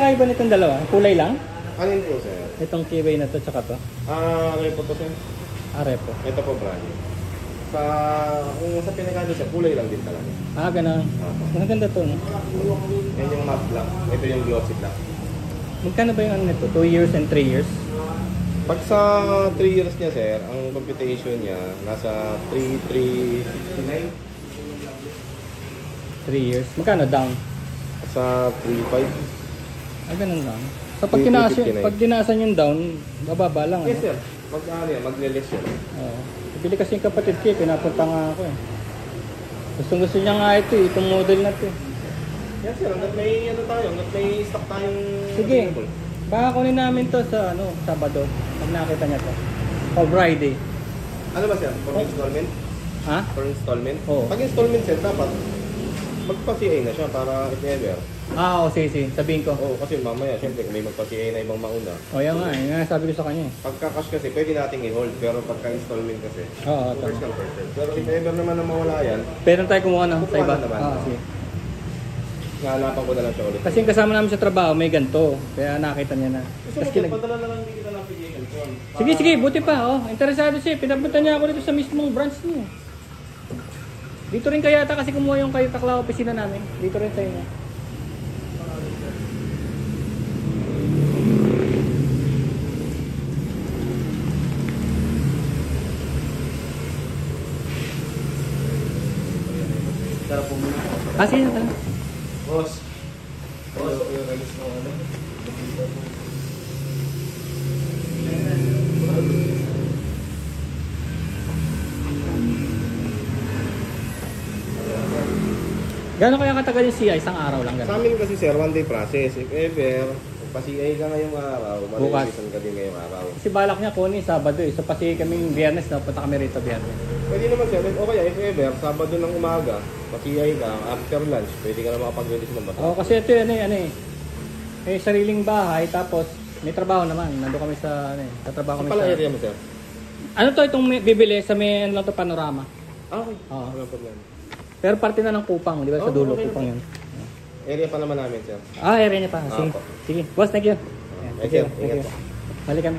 pinakaiba nitong dalawa? Kulay lang? Alin po, sir? Itong keyway na to, tsaka to. Repo to, sir. Repo. Ito po, brand new. Kung sa pinakado siya, kulay lang din talaga. Ganun. Ang ganda to, no? Yan yung matte black. Ito yung glossy black. Magkano ba yung ano nito? 2 years and 3 years? Pag sa 3 years niya, sir, ang computation niya nasa 3,369. 3 years. Magkano down? Sa 3,500. Ganun lang. So pag dinasan yung down, bababa lang. Yes, sir. Magle-less yun. Bili kasi yung kapatid ko, pinapunta nga ako eh. Gusto niya nga ito eh, itong model na ito eh. Yes, sir. Hanggat may may stock tayong sige. available. Baka kunin namin to sa Sabado. Pag nakita niya to. O Friday. Ano ba, sir? For installment? Ha? For installment? Oo. Pag installment, sir, dapat magpa-CA na siya para if ever. Sige. Sabihin ko. Kasi mamaya, syempre, kung may magpa-CA na ibang mauna. Yan nga eh. Yan sabi ko sa kanya eh. Pagka-cash kasi, pwede nating i-hold. Pero pagka-installment kasi, tama. first come, first serve. Pero if ever naman na mawala yan, pwede tayo kumuha sa kukuha iba. na naman. Sige. Hanapan ko na lang siya ulit. Kasi yung kasama namin sa trabaho, may ganito. Kaya nakita niya na. Padala na lang din kita ng PGA. Sige, buti pa. Interesado siya. Pinapunta niya ako dito sa mismong branch niya. Dito rin kaya ata kasi kumuha yung kayo Taklao opisina namin. Dito rin sa inyo. Sarap po muna. Sige na. Boss. Yung release mo ano? Gano'n kaya katagal yung CI? Isang araw lang Sa gano'n? amin kasi, sir, one day process. If ever, pa-CA ka ngayong araw, bukas ka din ngayong araw. kasi balak niya kunin Sabado eh. So pa-CI kaming Biyernes na. Punta kami rito Biyernes. Pwede naman, sir. O kaya, if ever, Sabado ng umaga, pa-CA ka, after lunch, pwede ka na makapag-release ng bata. Kasi ito may sariling bahay tapos may trabaho naman. Nandun kami sa tatrabaho kami Sa pala area mo, sir? itong bibili sa may panorama. Okay. Oo. Walang problema. Pero parte na ng Kupang, di ba? Sa dulo, okay, Kupang yun. Area pa naman namin, sir. Area niya pa. Sige. po. Sige. Boss, thank you. Thank you. Ingat po. Balik kami.